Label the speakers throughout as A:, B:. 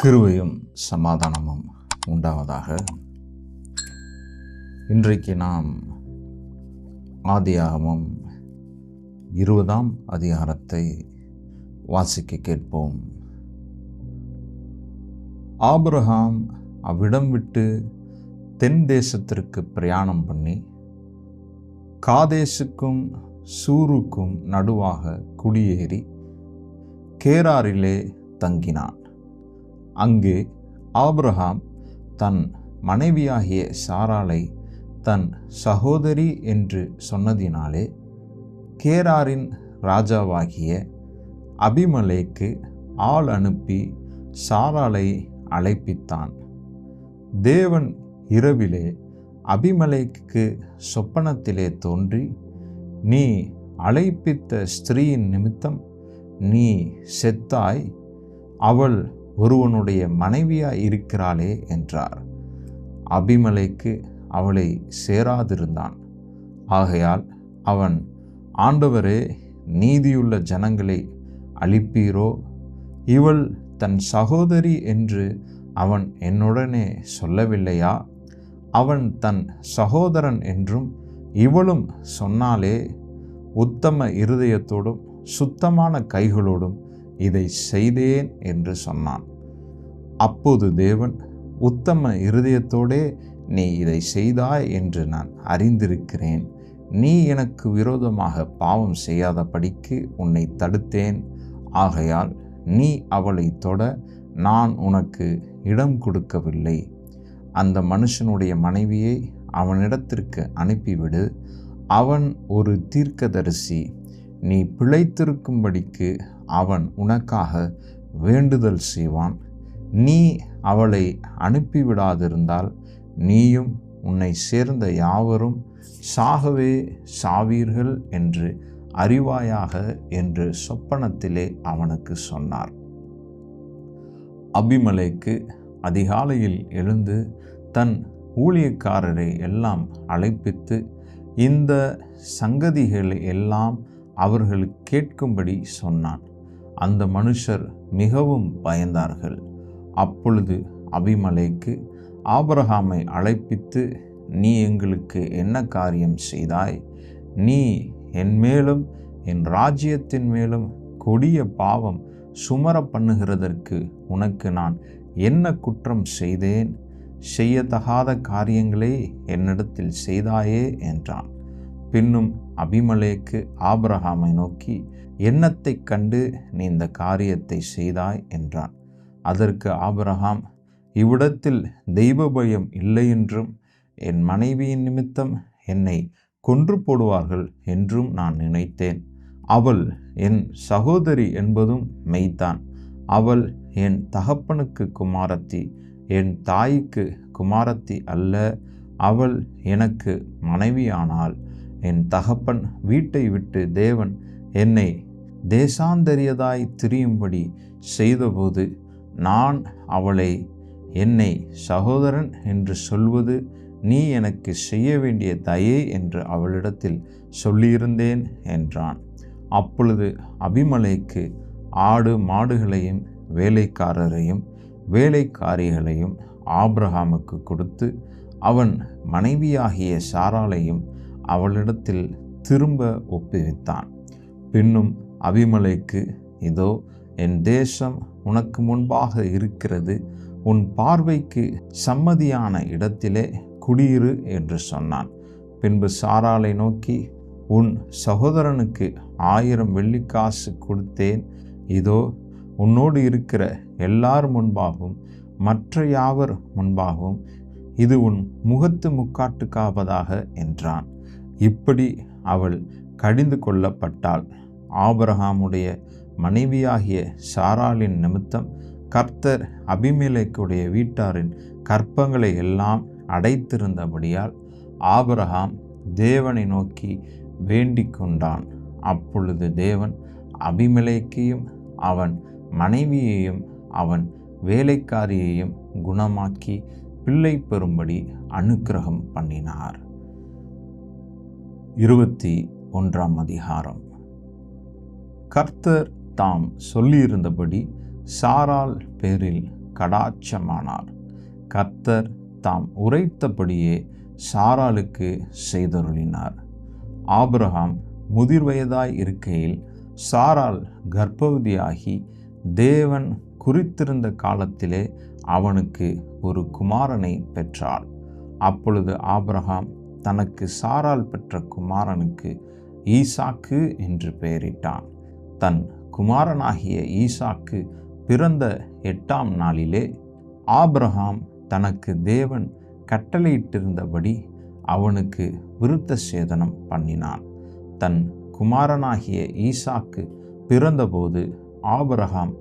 A: கிருபையும் சமாதானமும் உண்டாவதாக. இன்றைக்கு நாம் ஆதியாகமம் 20ஆம் அதிகாரத்தை வாசிக்க கேட்போம். ஆபிரகாம் அவ்விடம் விட்டு தென் தேசத்திற்கு பிரயாணம் பண்ணி காதேசுக்கும் சூருக்கும் நடுவாக குடியேறி கேராரிலே தங்கினான். அங்கே ஆபிரகாம் தன் மனைவியாகிய சாராளை தன் சகோதரி என்று சொன்னதினாலே கேராரின் ராஜாவாகிய அபிமெலேக்கு ஆள் அனுப்பி சாராளை அழைப்பித்தான். தேவன் இரவிலே அபிமெலேக்கு சொப்பனத்திலே தோன்றி, நீ அழைப்பித்த ஸ்திரீயின் நிமித்தம் நீ செத்தாய், அவள் ஒருவனுடைய மனைவியாய் இருக்கிறாளே என்றார். அபிமெலேக்கு அவளை சேராதிருந்தான். ஆகையால் அவன், ஆண்டவரே, நீதியுள்ள ஜனங்களை அழிப்பீரோ? இவள் தன் சகோதரி என்று அவன் என்னுடனே சொல்லவில்லையா? அவன் தன் சகோதரன் என்றும் இவளும் சொன்னாலே, உத்தம இருதயத்தோடும் சுத்தமான கைகளோடும் இதை செய்தேன் என்று சொன்னான். அப்போது தேவன், உத்தம இருதயத்தோடே நீ இதை செய்தாய் என்று நான் அறிந்திருக்கிறேன். நீ எனக்கு விரோதமாக பாவம் செய்யாதபடிக்கு உன்னை தடுத்தேன். ஆகையால் நீ அவளை தொட நான் உனக்கு இடம் கொடுக்கவில்லை. அந்த மனுஷனுடைய மனைவியை அவனிடத்திற்கு அனுப்பிவிடு. அவன் ஒரு தீர்க்கதரிசி. நீ பிழைத்திருக்கும்படிக்கு அவன் உனக்காக வேண்டுதல் செய்வான். நீ அவளை அனுப்பிவிடாதிருந்தால் நீயும் உன்னை சேர்ந்த யாவரும் சாகவே சாவீர்கள் என்று அறிவாயாக என்று சொப்பனத்திலே அவனுக்கு சொன்னார். அபிமெலேக்கு அதிகாலையில் எழுந்து தன் ஊழியக்காரரை எல்லாம் அழைப்பித்து இந்த சங்கதிகளை எல்லாம் அவர்களுக்கு கேட்கும்படி சொன்னான். அந்த மனுஷர் மிகவும் பயந்தார்கள். அப்பொழுது அபிமெலேக்கு ஆபிரகாமை அழைப்பித்து, நீ எங்களுக்கு என்ன காரியம் செய்தாய்? நீ என் மேலும் என் ராஜ்யத்தின் மேலும் கொடிய பாவம் சுமர பண்ணுகிறதற்கு உனக்கு நான் என்ன குற்றம் செய்தேன்? செய்யத்தகாத காரியங்களே என்னிடத்தில் செய்தாயே என்றான். பின்னும் அபிமெலேக்கு ஆபிரகாமை நோக்கி, என்னத்தைக் கண்டு நீ இந்த காரியத்தை செய்தாய் என்றான். அதற்கு ஆபிரகாம், இவ்விடத்தில் தெய்வ பயம் இல்லை என்றும் என் மனைவியின் நிமித்தம் என்னை கொன்று போடுவார்கள் என்றும் நான் நினைத்தேன். அவள் என் சகோதரி என்பதும் மெய்தான். அவள் என் தகப்பனுக்கு குமாரத்தி, என் தாய்க்கு குமாரத்தி அல்ல. அவள் எனக்கு மனைவியானால் என் தகப்பன் வீட்டை விட்டு தேவன் என்னை தேசாந்தரியதாய் திரியும்படி செய்தபோது நான் அவளை என்னை சகோதரன் என்று சொல்வது நீ எனக்கு செய்ய வேண்டிய தயை என்று அவளிடத்தில் சொல்லியிருந்தேன் என்றான். அப்பொழுது அபிமெலேக்கு ஆடு மாடுகளையும் வேலைக்காரரையும் வேலைக்காரிகளையும் ஆபிரகாமுக்கு கொடுத்து அவன் மனைவியாகிய சாராளையும் அவளிடத்தில் திரும்ப ஒப்புவித்தான். பின்னும் அபிமெலேக்கு, இதோ என் தேசம் உனக்கு முன்பாக இருக்கிறது, உன் பார்வைக்கு சம்மதியான இடத்திலே குடியிரு என்று சொன்னான். பின்பு சாராளை நோக்கி, உன் சகோதரனுக்கு 1000 வெள்ளிக்காசு கொடுத்தேன். இதோ உன்னோடு இருக்கிற எல்லார் முன்பாகவும் மற்ற யாவர் முன்பாகவும் இது உன் முகத்து முக்காட்டுக்காவதாக என்றான். இப்படி அவள் கடிந்து கொள்ளப்பட்டாள். ஆபிரகாமுடைய மனைவியாகிய சாராளின் நிமித்தம் கர்த்தர் அபிமெலேக்குடைய வீட்டாரின் கற்பங்களை எல்லாம் அடைத்திருந்தபடியால் ஆபிரகாம் தேவனை நோக்கி வேண்டிக் கொண்டான். அப்பொழுது தேவன் அபிமெலேக்கையும் அவன் மனைவியையும் அவன் வேலைக்காரியையும் குணமாக்கி பிள்ளை பெறும்படி அனுக்கிரகம் பண்ணினார். 21ஆம் அதிகாரம். கர்த்தர் தாம் சொல்லியிருந்தபடி சாராள் பேரில் கடாட்சமானார். கர்த்தர் தாம் உரைத்தபடியே சாராளுக்கு செய்தருளினார். ஆபிரகாம் முதிர்வயதாய் இருக்கையில் சாராள் கர்ப்பவதியாகி தேவன் குறித்திருந்த காலத்திலே அவனுக்கு ஒரு குமாரனை பெற்றாள். அப்பொழுது ஆபிரகாம் தனக்கு சாராள் பெற்ற குமாரனுக்கு ஈசாக்கு என்று பெயரிட்டான். தன் குமாரனாகிய ஈசாக்கு பிறந்த 8ஆம் நாளிலே ஆபிரகாம் தனக்கு தேவன் கட்டளையிட்டிருந்தபடி அவனுக்கு விருத்த சேதனம் பண்ணினான். தன் குமாரனாகிய ஈசாக்கு பிறந்தபோது ஆபிரகாம்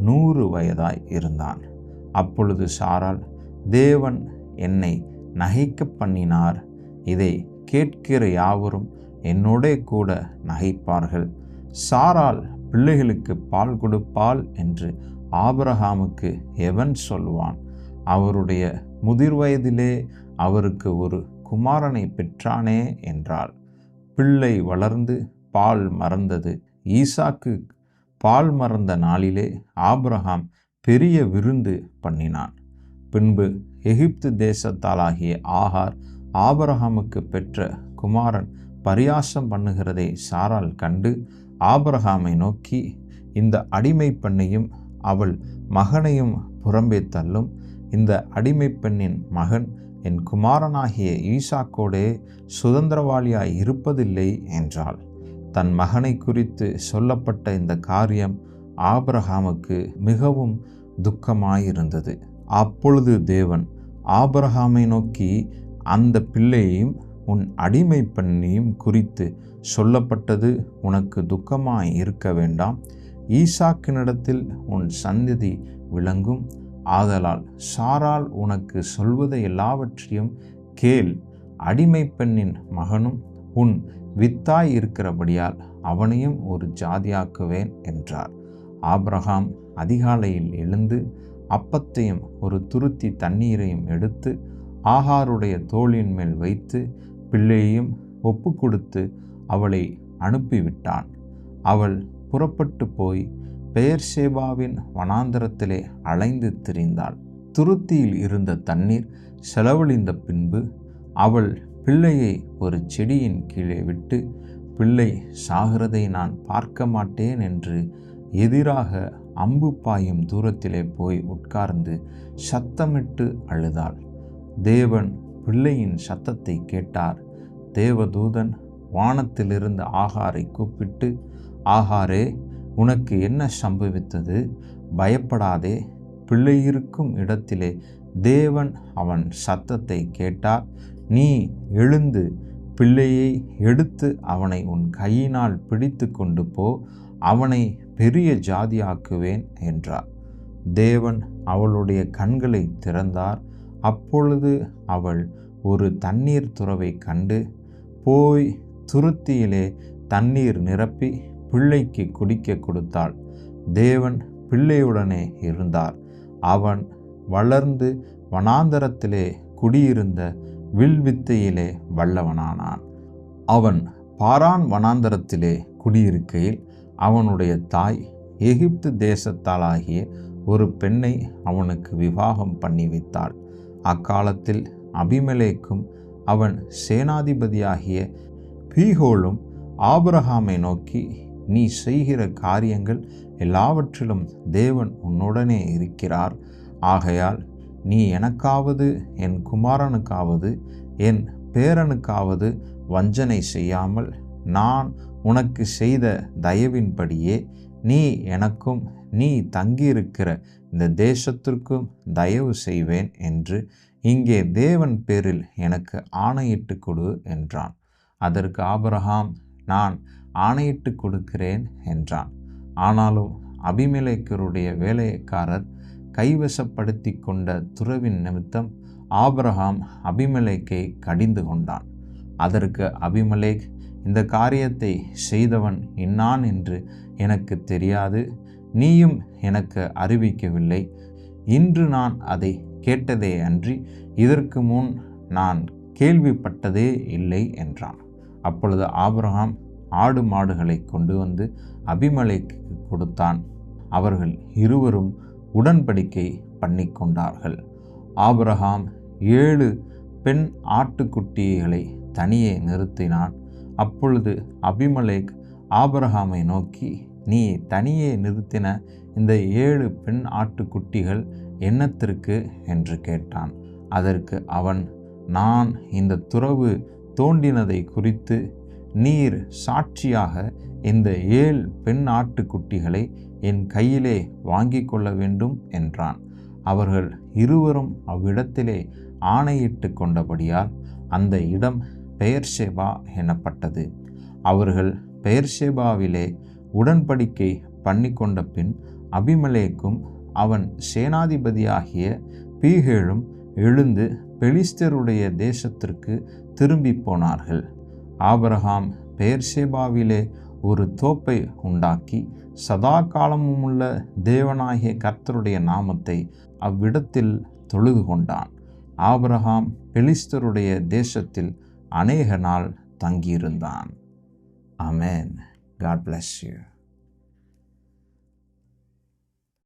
A: 100 வயதாய் இருந்தான். அப்பொழுது சாராள், தேவன் என்னை நகைக்க பண்ணினார், இதை கேட்கிற யாவரும் என்னோடே கூட நகைப்பார்கள். சாராள் பிள்ளைகளுக்கு பால் கொடுப்பாள் என்று ஆபிரகாமுக்கு எவன் சொல்வான்? அவருடைய முதிர்வயதிலே அவருக்கு ஒரு குமாரனை பெற்றானே என்றாள். பிள்ளை வளர்ந்து பால் மறந்தது. ஈசாக்கு பால் மறந்த நாளிலே ஆபிரகாம் பெரிய விருந்து பண்ணினான். பின்பு எகிப்து தேசத்தாலாகிய ஆகார் ஆபிரகாமுக்கு பெற்ற குமாரன் பரியாசம் பண்ணுகிறதை சாராள் கண்டு ஆபிரகாமை நோக்கி, இந்த அடிமை பெண்ணையும் அவள் மகனையும் புறம்பே தள்ளும். இந்த அடிமை பெண்ணின் மகன் என் குமாரனாகிய ஈசாக்கோடே சுதந்திரவாளியாய் இருப்பதில்லை என்றாள். தன் மகனை குறித்து சொல்லப்பட்ட இந்த காரியம் ஆபிரகாமுக்கு மிகவும் துக்கமாயிருந்தது. அப்பொழுது தேவன் ஆபிரகாமை நோக்கி, அந்த பிள்ளையையும் உன் அடிமை பெண்ணையும் குறித்து சொல்லப்பட்டது உனக்கு துக்கமாய் இருக்க வேண்டாம். ஈசாக்கினிடத்தில் உன் சந்ததி விளங்கும். ஆதலால் சாராள் உனக்கு சொல்வதை எல்லாவற்றையும் கேள். அடிமை பெண்ணின் மகனும் உன் வித்தாய் இருக்கிறபடியால் அவனையும் ஒரு ஜாதியாக்குவேன் என்றார். ஆபிரகாம் அதிகாலையில் எழுந்து அப்பத்தையும் ஒரு துருத்தி தண்ணீரையும் எடுத்து ஆகாருடைய தோளின் மேல் வைத்து பிள்ளையையும் ஒப்பு கொடுத்து அவளை அனுப்பிவிட்டான். அவள் புறப்பட்டு போய் பெயர்சேபாவின் வனாந்தரத்திலே அலைந்து திரிந்தாள். துருத்தியில் இருந்த தண்ணீர் செலவழிந்த பின்பு அவள் பிள்ளையை ஒரு செடியின் கீழே விட்டு, பிள்ளை சாகிறதை நான் பார்க்க மாட்டேன் என்று எதிராக அம்பு பாயும் தூரத்திலே போய் உட்கார்ந்து சத்தமிட்டு அழுதாள். தேவன் பிள்ளையின் சத்தத்தை கேட்டார். தேவதூதன் வானத்திலிருந்து ஆகாரை கூப்பிட்டு, ஆகாரே, உனக்கு என்ன சம்பவித்தது? பயப்படாதே. பிள்ளை இருக்கும் இடத்திலே தேவன் அவன் சத்தத்தை கேட்டார். நீ எழுந்து பிள்ளையை எடுத்து அவனை உன் கையினால் பிடித்து கொண்டு போ. அவனை பெரிய ஜாதியாக்குவேன் என்றார். தேவன் அவளுடைய கண்களை திறந்தார். அப்பொழுது அவள் ஒரு தண்ணீர் துறவை கண்டு போய் துருத்தியிலே தண்ணீர் நிரப்பி பிள்ளைக்கு குடிக்க கொடுத்தாள். தேவன் பிள்ளையுடனே இருந்தார். அவன் வளர்ந்து வனாந்தரத்திலே குடியிருந்த வில்வித்தையிலே வல்லவனானான். அவன் பாரான் வனாந்தரத்திலே குடியிருக்கையில் அவனுடைய தாய் எகிப்து தேசத்தாலாகிய ஒரு பெண்ணை அவனுக்கு விவாகம் பண்ணி வைத்தாள். அக்காலத்தில் அபிமெலேக்கும் அவன் சேனாதிபதியாகிய பீகோலும் ஆபிரகாமை நோக்கி, நீ செய்கிற காரியங்கள் எல்லாவற்றிலும் தேவன் உன்னுடனே இருக்கிறார். ஆகையால் நீ எனக்காவது என் குமாரனுக்காவது என் பேரனுக்காவது வஞ்சனை செய்யாமல் நான் உனக்கு செய்த தயவின்படியே நீ எனக்கும் நீ தங்கியிருக்கிற இந்த தேசத்திற்கும் தயவு செய்வேன் என்று இங்கே தேவன் பேரில் எனக்கு ஆணையிட்டு கொடு என்றான். அதற்கு ஆபிரகாம், நான் ஆணையிட்டு கொடுக்கிறேன் என்றான். ஆனாலும் அபிமெலேக்கருடைய வேலைக்காரர் கைவசப்படுத்தி கொண்ட துறவின் நிமித்தம் ஆபிரகாம் அபிமெலேக்கை கடிந்து கொண்டான். அதற்கு அபிமெலேக், இந்த காரியத்தை செய்தவன் இன்னான் என்று எனக்கு தெரியாது, நீயும் எனக்கு அறிவிக்கவில்லை. இன்று நான் அதை கேட்டதே அன்றி இதற்கு முன் நான் கேள்விப்பட்டதே இல்லை என்றான். அப்பொழுது ஆபிரகாம் ஆடு மாடுகளை கொண்டு வந்து அபிமெலேக்குக்கு கொடுத்தான். அவர்கள் இருவரும் உடன்படிக்கை பண்ணிக்கொண்டார்கள். ஆபிரகாம் 7 பெண் ஆட்டுக்குட்டிகளை தனியே நிறுத்தினான். அப்பொழுது அபிமெலேக் ஆபிரகாமை நோக்கி, நீ தனியே நிறுத்தின இந்த 7 பெண் ஆட்டுக்குட்டிகள் என்னத்திற்கு என்று கேட்டான். அதற்கு அவன், நான் இந்த துறவு தோண்டினதை குறித்து நீர் சாட்சியாக இந்த 7 பெண் ஆட்டுக்குட்டிகளை என் கையிலே வாங்கி கொள்ள வேண்டும் என்றான். அவர்கள் இருவரும் அவ்விடத்திலே ஆணையிட்டு கொண்டபடியால் அந்த இடம் பெயர்சேபா எனப்பட்டது. அவர்கள் பெயர்சேபாவிலே உடன்படிக்கை பண்ணிக்கொண்ட பின் அபிமெலேக்கும் அவன் சேனாதிபதியாகிய பீகேலும் எழுந்து பெலிஸ்தருடைய தேசத்திற்கு திரும்பி போனார்கள். ஆபிரகாம் பெயர்சேபாவிலே ஒரு தோப்பை உண்டாக்கி சதா காலமுமுள்ள தேவனாகிய கர்த்தருடைய நாமத்தை அவ்விடத்தில் தொழுது கொண்டான். ஆபிரகாம் பெலிஸ்தருடைய தேசத்தில் அநேக நாள் தங்கியிருந்தான். ஆமென். God bless you.